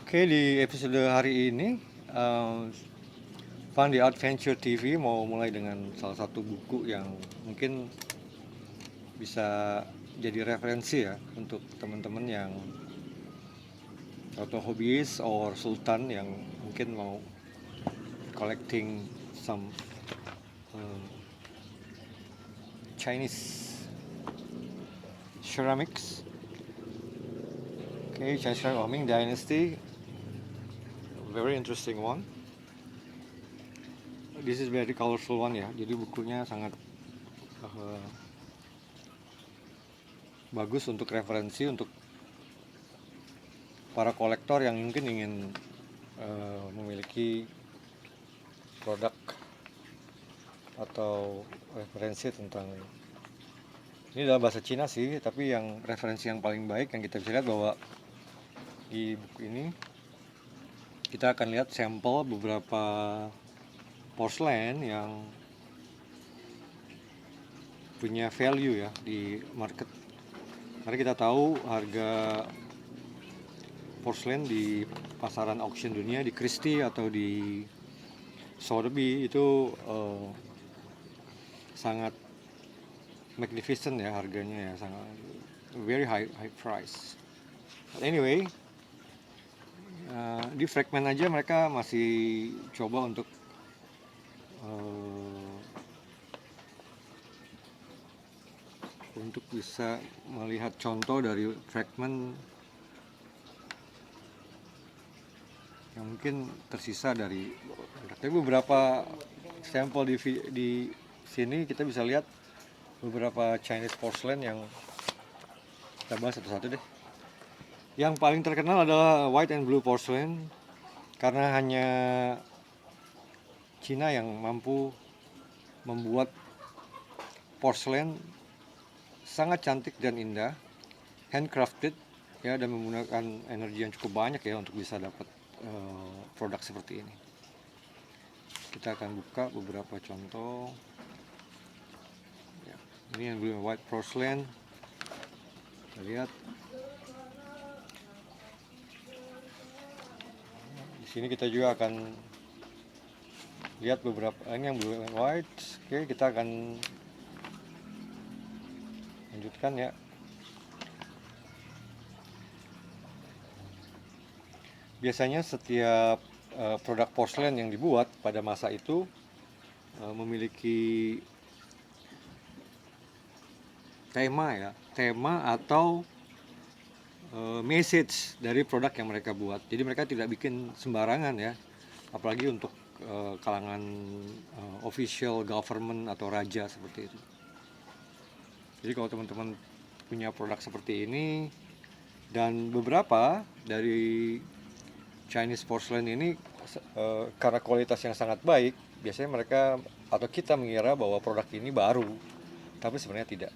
Oke, di episode hari ini, Fun the Adventure TV mau mulai dengan salah satu buku yang mungkin bisa jadi referensi ya untuk teman-teman yang atau hobis or sultan yang mungkin mau collecting some uh, Chinese ceramics. Okay, Chinese Ceramic Ming Dynasty, very interesting one. This is very colorful one ya. Jadi bukunya sangat uh, bagus untuk referensi untuk para kolektor yang mungkin ingin memiliki produk atau referensi tentang ini dalam bahasa Cina sih, tapi yang referensi yang paling baik yang kita bisa lihat bahwa di buku ini kita akan lihat sampel beberapa porselen yang punya value ya di market. Karena kita tahu harga porselen di pasaran auction dunia di Christie atau di Sotheby itu sangat magnificent ya harganya ya, sangat very high price. But anyway, di fragment aja mereka masih coba untuk bisa melihat contoh dari fragment yang mungkin tersisa dari tapi beberapa sampel di sini kita bisa lihat beberapa Chinese porcelain yang kita bahas satu-satu deh. Yang paling terkenal adalah white and blue porcelain karena hanya Cina yang mampu membuat porcelain sangat cantik dan indah, handcrafted ya, dan menggunakan energi yang cukup banyak ya untuk bisa dapat produk seperti ini. Kita akan buka beberapa contoh. Ya, ini yang blue and white porcelain. Kita lihat. Di sini kita juga akan lihat beberapa, ini yang blue and white. Oke, kita akan lanjutkan ya. Biasanya setiap produk porselen yang dibuat pada masa itu memiliki tema atau message dari produk yang mereka buat. Jadi mereka tidak bikin sembarangan ya, apalagi untuk kalangan official government atau raja seperti itu. Jadi kalau teman-teman punya produk seperti ini, dan beberapa dari Chinese porcelain ini karena kualitas yang sangat baik, biasanya mereka atau kita mengira bahwa produk ini baru, tapi sebenarnya tidak.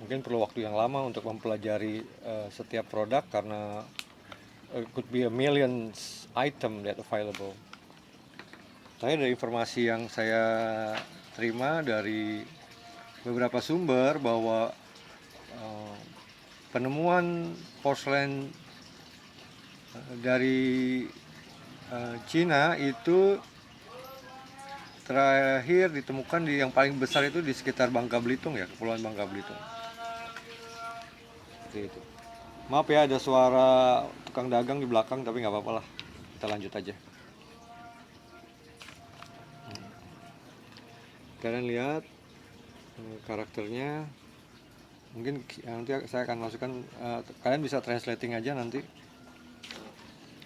Mungkin perlu waktu yang lama untuk mempelajari setiap produk karena could be a millions item that available. Saya dari informasi yang saya terima dari beberapa sumber bahwa penemuan porselen dari Cina itu terakhir ditemukan di yang paling besar itu di sekitar Bangka Belitung ya, Kepulauan Bangka Belitung. Seperti itu. Maaf ya ada suara tukang dagang di belakang, tapi nggak apa-apa lah. Kita lanjut aja. Kalian lihat karakternya. Mungkin nanti saya akan masukkan, kalian bisa translating aja nanti.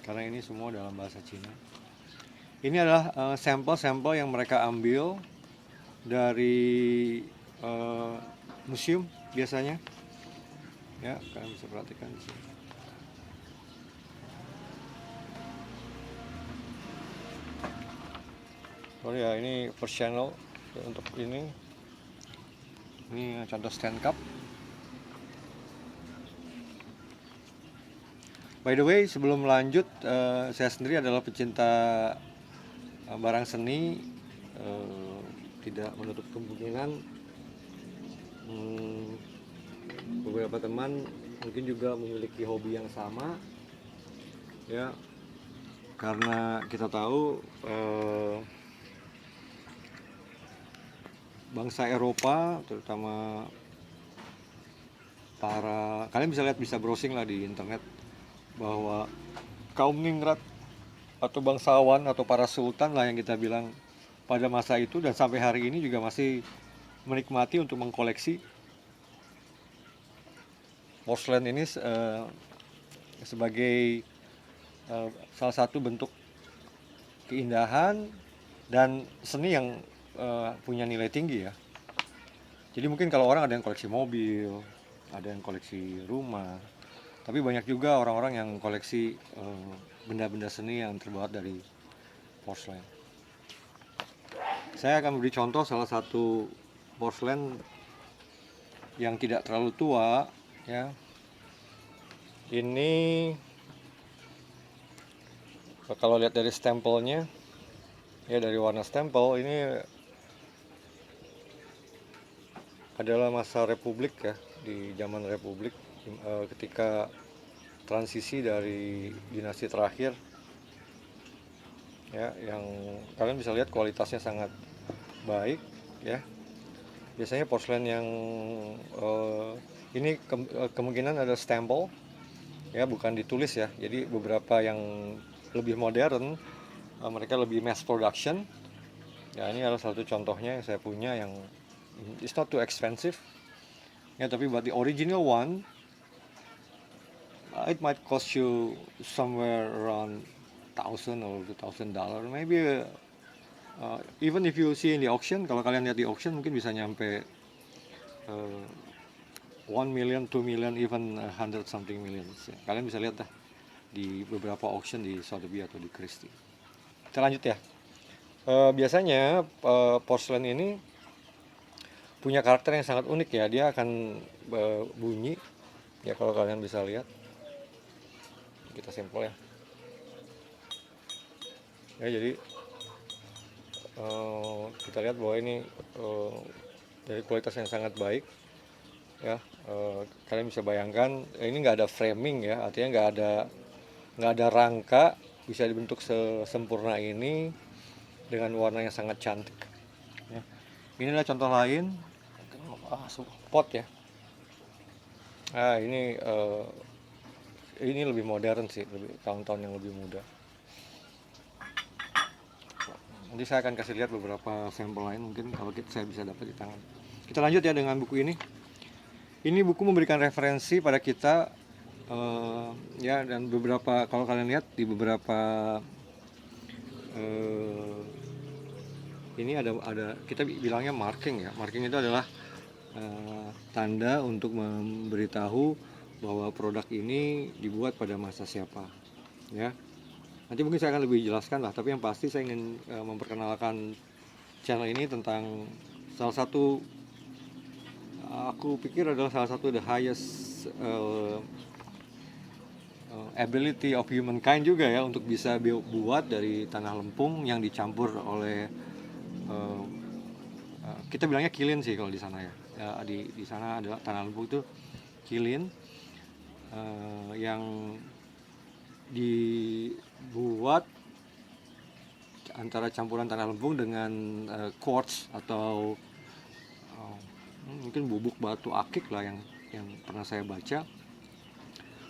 Karena ini semua dalam bahasa Cina. Ini adalah sampel-sampel yang mereka ambil dari museum biasanya. Ya, kalian bisa perhatikan di sini. Oh ya, ini first channel untuk ini. Ini contoh stand cup. By the way, sebelum lanjut, saya sendiri adalah pecinta barang seni, tidak menutup kemungkinan beberapa teman mungkin juga memiliki hobi yang sama, ya, karena kita tahu bangsa Eropa, terutama kalian bisa lihat, bisa browsing lah di internet, bahwa kaum ningrat atau bangsawan atau para sultan lah yang kita bilang pada masa itu dan sampai hari ini juga masih menikmati untuk mengkoleksi porselen ini sebagai salah satu bentuk keindahan dan seni yang punya nilai tinggi ya. Jadi mungkin kalau orang ada yang koleksi mobil, ada yang koleksi rumah, tapi banyak juga orang-orang yang koleksi benda-benda seni yang terbuat dari porselen. Saya akan beri contoh salah satu porselen yang tidak terlalu tua, ya. Ini kalau lihat dari stempelnya, ya, dari warna stempel, ini adalah masa Republik ya, di zaman Republik, ketika transisi dari dinasti terakhir, ya, yang kalian bisa lihat kualitasnya sangat baik, ya. Biasanya porselen yang ini kemungkinan ada stempel, ya, bukan ditulis ya. Jadi beberapa yang lebih modern, mereka lebih mass production. Ya, ini adalah satu contohnya yang saya punya, yang it's not too expensive, ya, tapi but the original one it might cost you somewhere around $1,000 or $2,000 maybe. Even if you see in the auction, kalau kalian lihat di auction mungkin bisa nyampe 1 million, 2 million, even 100 something millions ya. Kalian bisa lihat dah di beberapa auction di Sotheby atau di Christie. Kita lanjut ya. Biasanya porselen ini punya karakter yang sangat unik ya. Dia akan bunyi ya, kalau kalian bisa lihat. Kita sampel ya. Ya, jadi kita lihat bahwa ini dari kualitas yang sangat baik ya. Kalian bisa bayangkan ini nggak ada framing ya, artinya nggak ada rangka, bisa dibentuk sesempurna ini dengan warna yang sangat cantik ya. Ini adalah contoh lain, pot ya. Ini lebih modern sih, lebih tahun-tahun yang lebih muda. Nanti saya akan kasih lihat beberapa sampel lain mungkin kalau saya bisa dapat di tangan. Kita lanjut ya dengan buku ini. Ini buku memberikan referensi pada kita, ya, dan beberapa, kalau kalian lihat di beberapa ini ada kita bilangnya marking ya. Marking itu adalah tanda untuk memberitahu bahwa produk ini dibuat pada masa siapa ya. Nanti mungkin saya akan lebih jelaskan lah, tapi yang pasti saya ingin memperkenalkan channel ini tentang salah satu, aku pikir adalah salah satu the highest ability of humankind juga ya, untuk bisa buat dari tanah lempung yang dicampur oleh kita bilangnya kilin sih kalau di sana ya. Di sana adalah tanah lempung itu kilin, yang dibuat antara campuran tanah lempung dengan quartz atau mungkin bubuk batu akik lah yang pernah saya baca,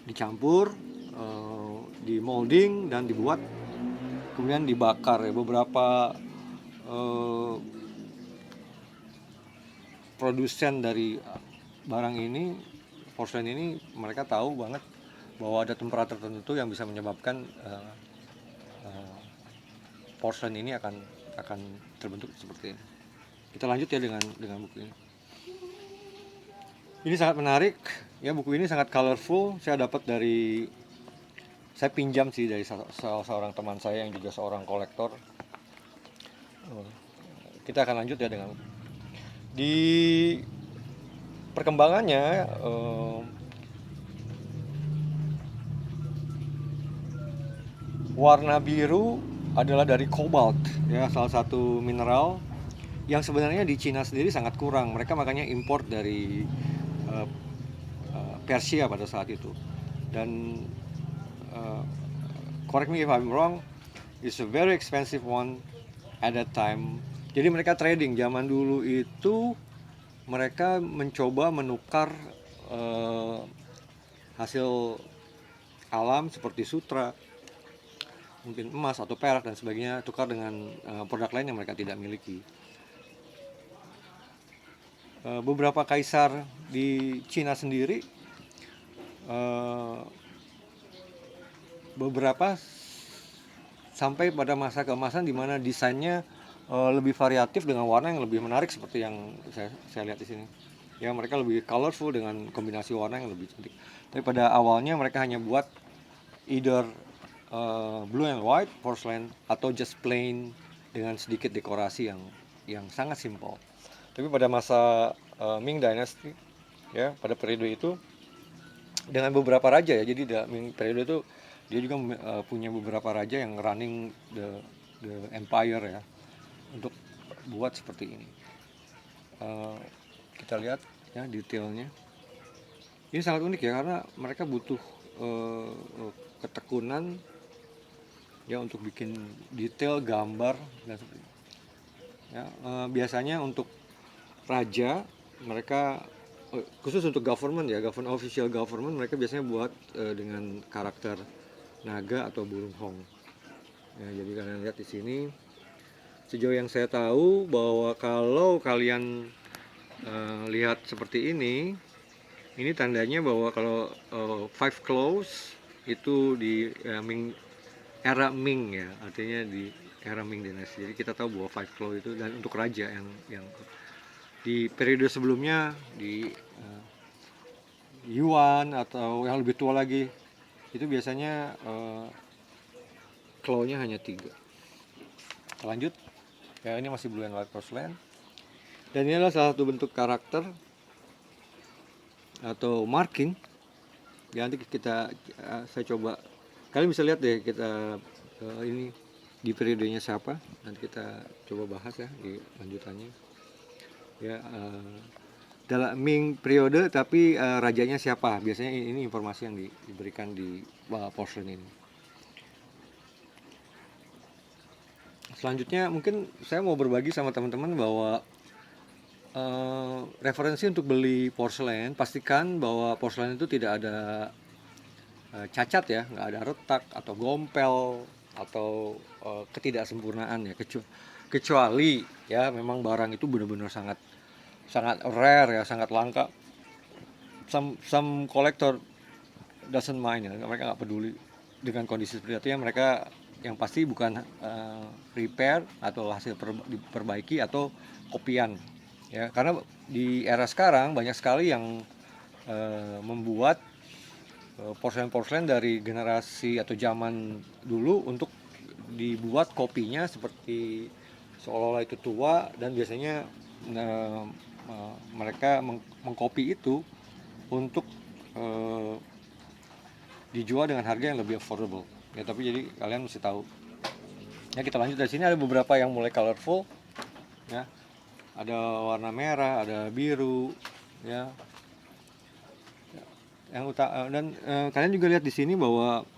dicampur, di molding dan dibuat, kemudian dibakar ya. Beberapa produsen dari barang ini, porselen ini, mereka tahu banget bahwa ada temperatur tertentu yang bisa menyebabkan porselen ini akan terbentuk seperti ini. Kita lanjut ya dengan buku ini. Ini sangat menarik ya, buku ini sangat colorful. Saya pinjam sih dari salah seorang teman saya yang juga seorang kolektor. Kita akan lanjut ya dengan di perkembangannya. Warna biru adalah dari cobalt ya, salah satu mineral yang sebenarnya di Cina sendiri sangat kurang. Mereka makanya import dari Persia pada saat itu. Dan correct me if I'm wrong, it's a very expensive one at that time. Jadi mereka trading zaman dulu itu, mereka mencoba menukar hasil alam seperti sutra, mungkin emas atau perak dan sebagainya, tukar dengan produk lain yang mereka tidak miliki. Beberapa kaisar di Cina sendiri, beberapa sampai pada masa keemasan di mana desainnya lebih variatif dengan warna yang lebih menarik seperti yang saya lihat di sini. Ya, mereka lebih colorful dengan kombinasi warna yang lebih cantik. Tapi pada awalnya mereka hanya buat either blue and white porcelain atau just plain dengan sedikit dekorasi yang sangat simple. Tapi pada masa Ming Dynasty, ya, pada periode itu dengan beberapa raja ya, jadi Ming periode itu dia juga punya beberapa raja yang running the empire ya, untuk buat seperti ini. Kita lihat ya detailnya. Ini sangat unik ya, karena mereka butuh ketekunan ya untuk bikin detail gambar dan sebagainya. Ya, biasanya untuk raja mereka khusus untuk government ya, official government, mereka biasanya buat dengan karakter naga atau burung hong. Ya, jadi kalian lihat di sini, sejauh yang saya tahu bahwa kalau kalian lihat seperti ini tandanya bahwa kalau five claws itu di era Ming ya, artinya di era Ming Dynasty. Jadi kita tahu bahwa five claw itu, dan untuk raja yang di periode sebelumnya di Yuan atau yang lebih tua lagi itu biasanya claw-nya hanya 3. Lanjut ya, ini masih blue and white porcelain, dan ini adalah salah satu bentuk karakter atau marking ya. Nanti saya coba, kalian bisa lihat deh kita ini di periodenya siapa, nanti kita coba bahas ya di lanjutannya ya. Dalam Ming periode tapi rajanya siapa, biasanya ini informasi yang diberikan di porcelain ini. Selanjutnya mungkin saya mau berbagi sama teman-teman bahwa referensi untuk beli porcelain, pastikan bahwa porcelain itu tidak ada cacat ya, nggak ada retak atau gompel atau ketidaksempurnaan ya, kecuali ya memang barang itu benar-benar sangat rare ya, sangat langka. Some collector doesn't mind ya, mereka nggak peduli dengan kondisi seperti itu ya. Mereka yang pasti bukan repair atau hasil diperbaiki atau kopian ya, karena di era sekarang banyak sekali yang membuat porcelain dari generasi atau zaman dulu untuk dibuat kopinya seperti seolah-olah itu tua, dan biasanya mereka mengkopi itu untuk dijual dengan harga yang lebih affordable ya. Tapi jadi kalian mesti tahu ya. Kita lanjut dari sini, ada beberapa yang mulai colorful ya, ada warna merah, ada biru ya, yang dan kalian juga lihat di sini bahwa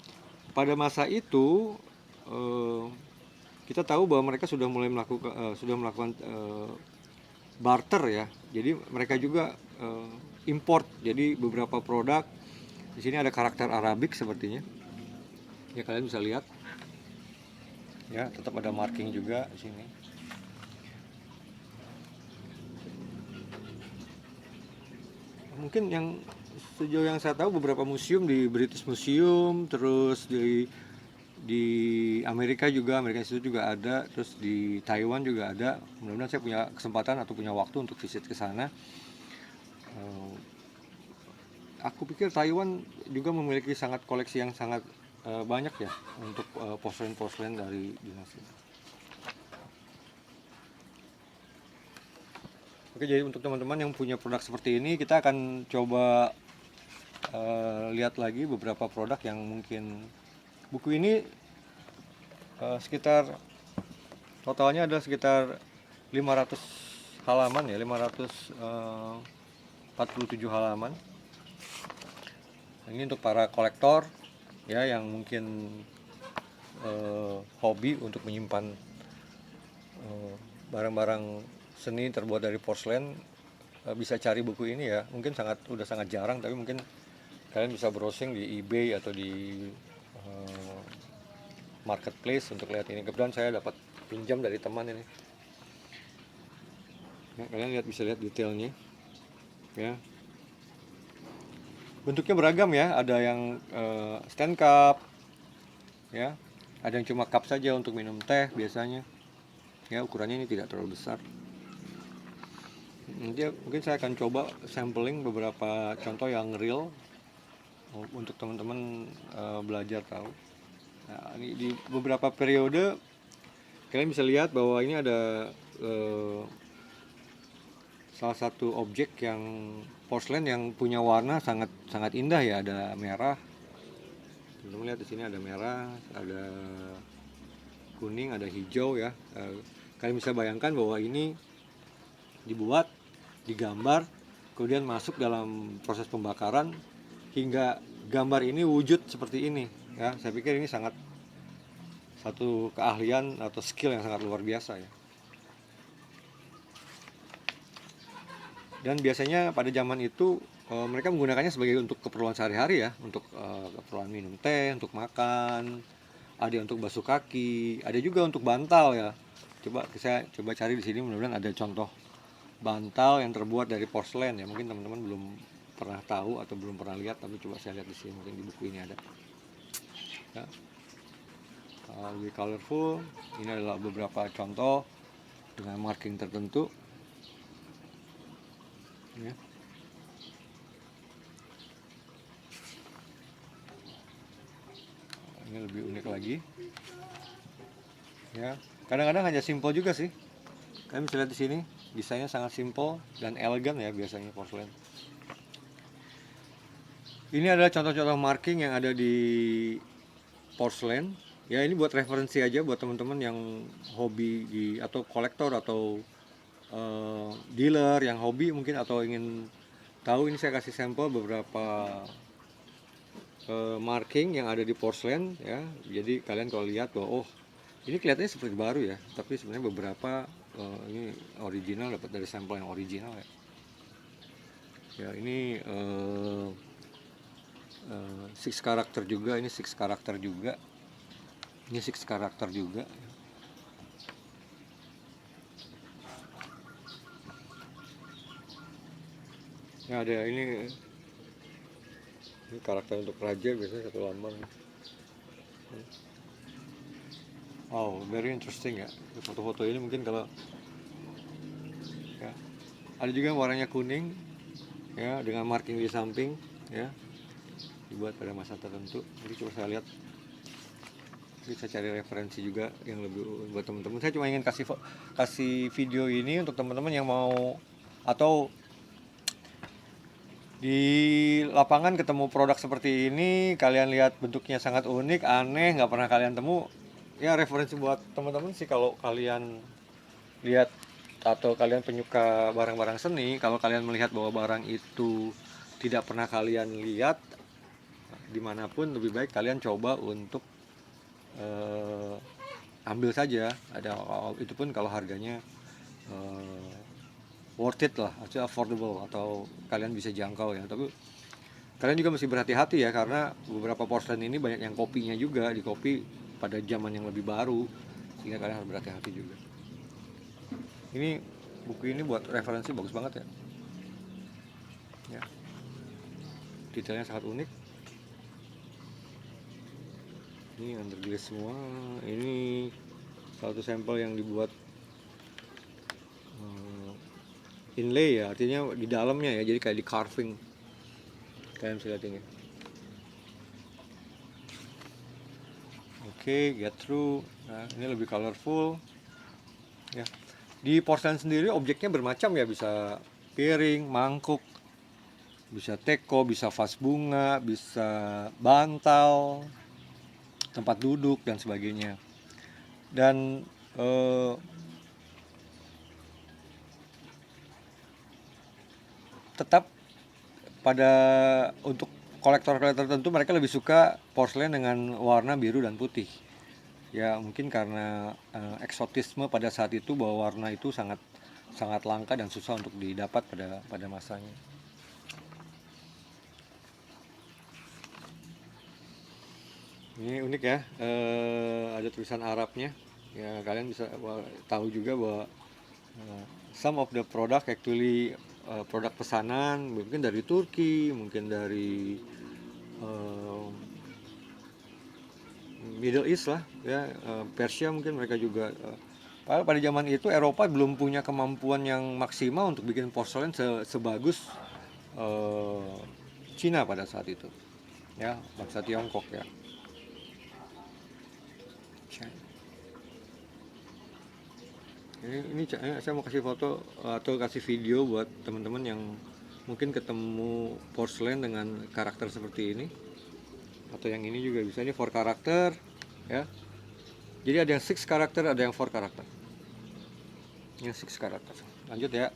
pada masa itu kita tahu bahwa mereka sudah mulai melakukan barter ya. Jadi mereka juga import. Jadi beberapa produk di sini ada karakter Arabik sepertinya ya, kalian bisa lihat ya, tetap ada marking juga di sini. Mungkin yang sejauh yang saya tahu beberapa museum, di British Museum, terus di Amerika Institute juga ada, terus di Taiwan juga ada. Mudah-mudahan saya punya kesempatan atau punya waktu untuk visit ke sana. Aku pikir Taiwan juga memiliki koleksi yang sangat banyak ya untuk porcelain dari dinasti. Oke, jadi untuk teman-teman yang punya produk seperti ini, kita akan coba lihat lagi beberapa produk yang mungkin. Buku ini sekitar totalnya ada sekitar 500 halaman ya, 547 halaman. Ini untuk para kolektor ya yang mungkin hobi untuk menyimpan barang-barang seni terbuat dari porselen, bisa cari buku ini ya. Mungkin udah sangat jarang, tapi mungkin kalian bisa browsing di eBay atau di eh, marketplace untuk lihat ini. Kebetulan saya dapat pinjam dari teman ini. Ya, kalian bisa lihat detailnya. Ya, bentuknya beragam ya. Ada yang stand cup, ya. Ada yang cuma cup saja untuk minum teh biasanya. Ya, ukurannya ini tidak terlalu besar. Nanti mungkin saya akan coba sampling beberapa contoh yang real untuk teman-teman belajar tahu. Nah, ini di beberapa periode kalian bisa lihat bahwa ini ada salah satu objek yang porselen yang punya warna sangat sangat indah ya. Ada merah, teman-teman lihat di sini ada merah, ada kuning, ada hijau ya. Kalian bisa bayangkan bahwa ini dibuat, digambar, kemudian masuk dalam proses pembakaran hingga gambar ini wujud seperti ini ya. Saya pikir ini sangat satu keahlian atau skill yang sangat luar biasa ya. Dan biasanya pada zaman itu mereka menggunakannya sebagai untuk keperluan sehari-hari ya, untuk keperluan minum teh, untuk makan, ada untuk basuh kaki, ada juga untuk bantal ya. Saya coba cari di sini, mudah-mudahan ada contoh bantal yang terbuat dari porselen ya. Mungkin teman-teman belum pernah tahu atau belum pernah lihat, tapi coba saya lihat di sini, mungkin di buku ini ada. Ya. Lebih colorful. Ini adalah beberapa contoh dengan marking tertentu. Ya. Ini lebih unik lagi. Ya, kadang-kadang hanya simple juga sih. Kalian bisa lihat di sini, desainnya sangat simple dan elegan ya biasanya porselen. Ini adalah contoh-contoh marking yang ada di porselen. Ya, ini buat referensi aja buat teman-teman yang hobi atau kolektor atau dealer yang hobi mungkin atau ingin tahu. Ini saya kasih sampel beberapa marking yang ada di porselen ya. Jadi kalian kalau lihat bahwa ini kelihatannya seperti baru ya, tapi sebenarnya beberapa ini original, dapat dari sampel yang original ya. Ya, ini six karakter juga, ini six karakter juga. Ini six karakter juga. Ya, ada ini karakter untuk raja, biasanya satu lambang. Oh, very interesting ya. Foto-foto ini mungkin kalau ya, ada juga yang warnanya kuning ya dengan marking di samping ya, dibuat pada masa tertentu. Jadi coba saya lihat, bisa cari referensi juga yang lebih buat teman-teman. Saya cuma ingin kasih video ini untuk teman-teman yang mau atau di lapangan ketemu produk seperti ini, kalian lihat bentuknya sangat unik, aneh, nggak pernah kalian temu. Ya, referensi buat teman-teman sih kalau kalian lihat atau kalian penyuka barang-barang seni, kalau kalian melihat bahwa barang itu tidak pernah kalian lihat dimanapun, lebih baik kalian coba untuk ambil saja. Itu pun kalau harganya worth it lah, atau affordable, atau kalian bisa jangkau ya. Tapi kalian juga mesti berhati-hati ya, karena beberapa porselen ini banyak yang kopinya juga, di copy pada zaman yang lebih baru, sehingga kalian harus berhati-hati juga. Ini buku ini buat referensi bagus banget ya. Ya, detailnya sangat unik. Ini underglaze semua. Ini satu sampel yang dibuat inlay ya, artinya di dalamnya ya, jadi kayak di carving. Kalian bisa lihat ini. Oke, get through. Nah, ini lebih colorful ya. Di porselen sendiri objeknya bermacam ya, bisa piring, mangkuk, bisa teko, bisa vas bunga, bisa bantal, tempat duduk dan sebagainya. Dan tetap pada untuk kolektor-kolektor tertentu mereka lebih suka porselen dengan warna biru dan putih. Ya mungkin karena eksotisme pada saat itu bahwa warna itu sangat sangat langka dan susah untuk didapat pada masanya. Ini unik ya, ada tulisan Arabnya. Ya kalian bisa tahu juga bahwa some of the product actually produk pesanan mungkin dari Turki, mungkin dari Middle East lah ya, Persia mungkin mereka juga. Padahal pada zaman itu Eropa belum punya kemampuan yang maksimal untuk bikin porselen sebagus Cina pada saat itu, ya bangsa Tiongkok ya. Ini saya mau kasih foto atau kasih video buat teman-teman yang mungkin ketemu porselen dengan karakter seperti ini, atau yang ini juga bisa. Ini 4 karakter ya. Jadi ada yang 6 karakter, ada yang 4 karakter. Ini 6 karakter. Lanjut ya.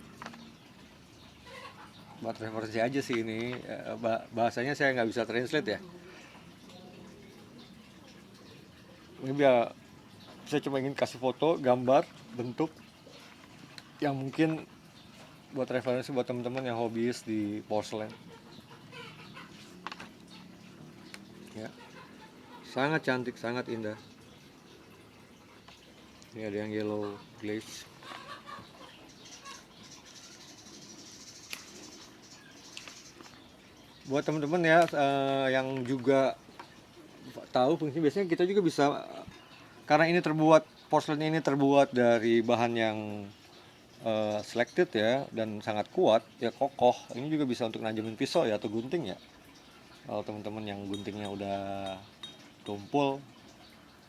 Buat referensi aja sih ini. Bahasanya saya nggak bisa translate ya. Ini biar saya cuma ingin kasih foto, gambar, bentuk yang mungkin buat referensi buat teman-teman yang hobiis di porselen. Ya. Sangat cantik, sangat indah. Ini ada yang yellow glaze. Buat teman-teman ya yang juga tahu fungsi, biasanya kita juga bisa, karena ini porselen ini terbuat dari bahan yang selected ya dan sangat kuat ya, kokoh. Ini juga bisa untuk najemin pisau ya atau gunting ya. Kalau teman-teman yang guntingnya udah tumpul,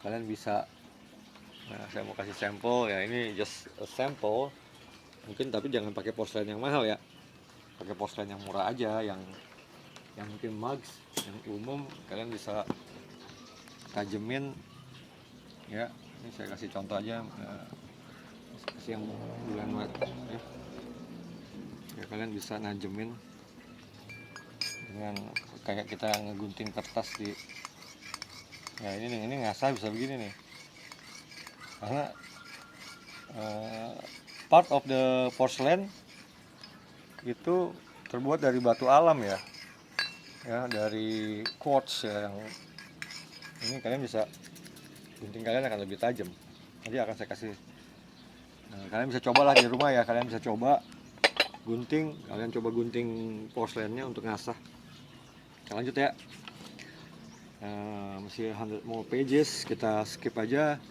kalian bisa. Nah, saya mau kasih sampel ya, ini just a sample mungkin, tapi jangan pakai porselen yang mahal ya, pakai porselen yang murah aja, yang mungkin mugs yang umum kalian bisa tajemin ya. Ini saya kasih contoh aja, kasih yang bulan ya, kalian bisa najemin dengan kayak kita ngegunting kertas di ya. Ini ngasah bisa begini nih, karena part of the porcelain itu terbuat dari batu alam ya, dari quartz ya. Yang ini kalian bisa gunting, kalian akan lebih tajam. Nanti akan saya kasih. Kalian bisa cobalah di rumah ya, kalian bisa coba gunting, kalian coba gunting porselennya untuk ngasah. Kita lanjut ya. Masih 100 more pages, kita skip aja.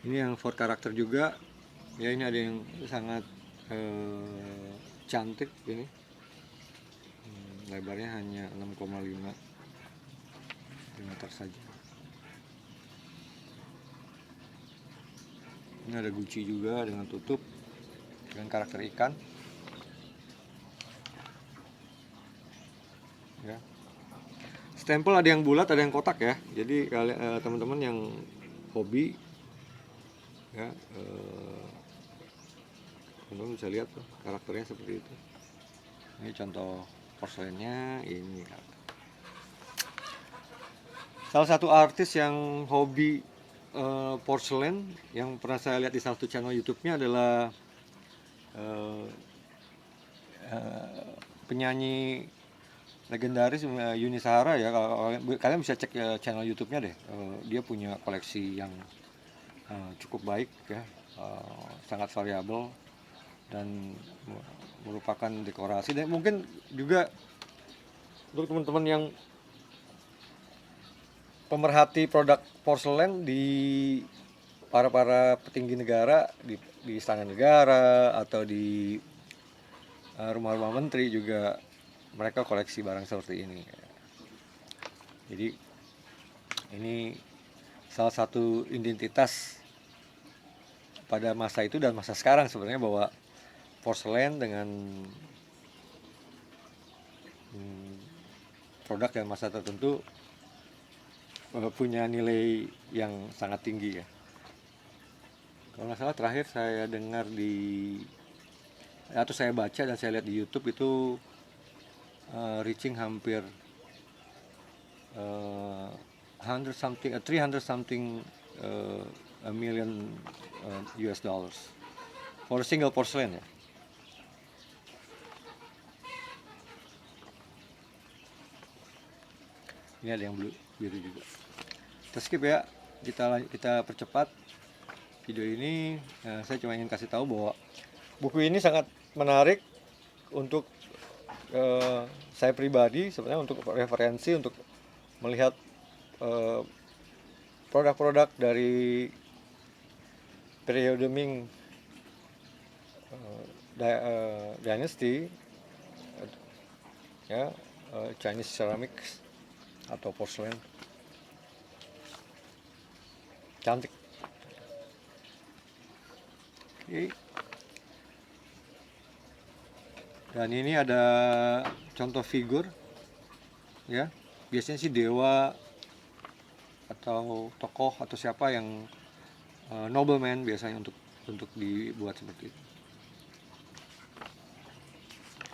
Ini yang 4 karakter juga ya. Ini ada yang sangat cantik ini. Lebarnya hanya 6,5 meter saja. Ini ada guci juga dengan tutup dengan karakter ikan ya. Stempel ada yang bulat, ada yang kotak ya. Jadi kalian teman-teman yang hobi ya, teman-teman bisa lihat tuh karakternya seperti itu. Ini contoh porselennya ini. Salah satu artis yang hobi porselen yang pernah saya lihat di salah satu channel YouTube-nya adalah penyanyi legendaris Yuni Shara ya. Kalau kalian bisa cek channel YouTube-nya deh. Dia punya koleksi yang cukup baik ya, sangat variabel dan merupakan dekorasi. Dan mungkin juga untuk teman-teman yang pemerhati produk porselen, di para petinggi negara, di istana negara atau di rumah-rumah menteri juga mereka koleksi barang seperti ini. Jadi ini salah satu identitas pada masa itu dan masa sekarang sebenarnya, bahwa porselen dengan produk yang masa tertentu punya nilai yang sangat tinggi ya. Kalau nggak salah terakhir saya dengar atau saya baca dan saya lihat di YouTube itu reaching hampir 100 something, 300 something a million US dollars for a single porcelain ya. Ini ada yang biru juga. Kita skip ya, kita percepat video ini. Saya cuma ingin kasih tahu bahwa buku ini sangat menarik untuk saya pribadi, sebenarnya untuk referensi, untuk melihat produk-produk dari periode Ming Dynasty ya, Chinese ceramics atau porcelain. Cantik. Oke. Dan ini ada contoh figur ya, biasanya sih dewa atau tokoh atau siapa yang nobleman biasanya untuk dibuat seperti itu.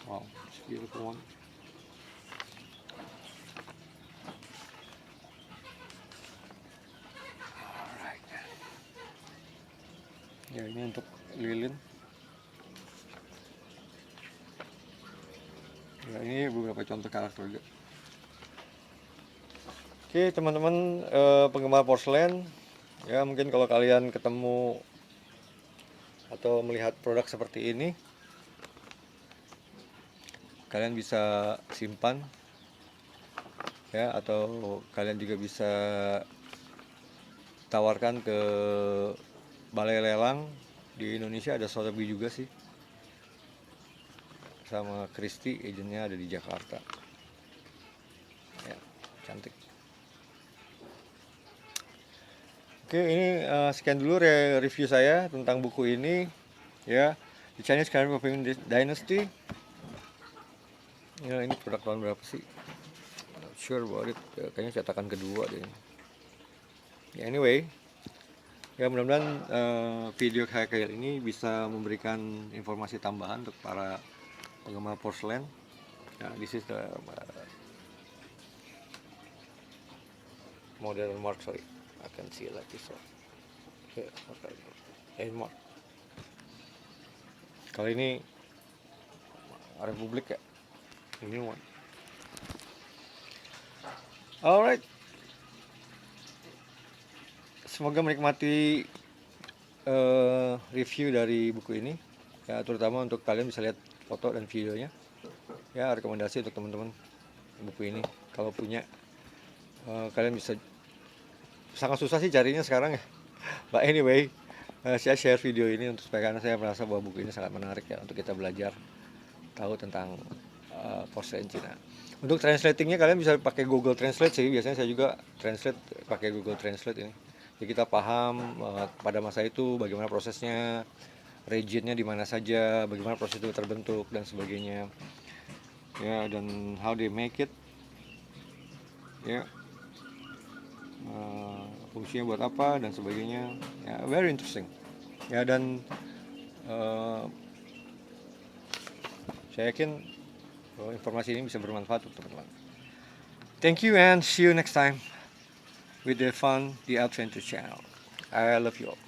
Wow, it's a beautiful one. Alright. Ya, ini untuk lilin. Ya, ini beberapa contoh karakter juga. Oke teman-teman, penggemar porselen ya, mungkin kalau kalian ketemu atau melihat produk seperti ini, kalian bisa simpan ya, atau kalian juga bisa tawarkan ke balai lelang di Indonesia. Ada Sotheby juga sih, sama Christie, agentnya ada di Jakarta ya, cantik. Oke, ini sekian dulu review saya tentang buku ini ya, The Chinese Ceramic of Ming Dynasty ya. Ini produk tahun berapa sih, not sure about it ya, kayaknya cetakan kedua deh ya. Anyway ya, mudah-mudahan video kayak ini bisa memberikan informasi tambahan untuk para penggemar porselen ya. This is the modern mark, sorry, I can see it like this one. Okay, mark. Kali ini Republik ya, ini one. Alright, semoga menikmati review dari buku ini ya, terutama untuk kalian bisa lihat foto dan videonya ya. Rekomendasi untuk teman-teman buku ini, kalau punya kalian bisa. Sangat susah sih carinya sekarang ya, but anyway saya share video ini untuk supaya, karena saya merasa bahwa buku ini sangat menarik ya untuk kita belajar tahu tentang porselen Cina. Untuk translatingnya kalian bisa pakai Google Translate sih, biasanya saya juga translate pakai Google Translate ini. Jadi kita paham pada masa itu bagaimana prosesnya, regionnya di mana saja, bagaimana proses itu terbentuk dan sebagainya ya, dan how they make it ya, fungsinya buat apa dan sebagainya ya. Very interesting ya, dan saya yakin bahwa informasi ini bisa bermanfaat untuk teman-teman. Thank you and see you next time with the fun The Adventure Channel. I love you all.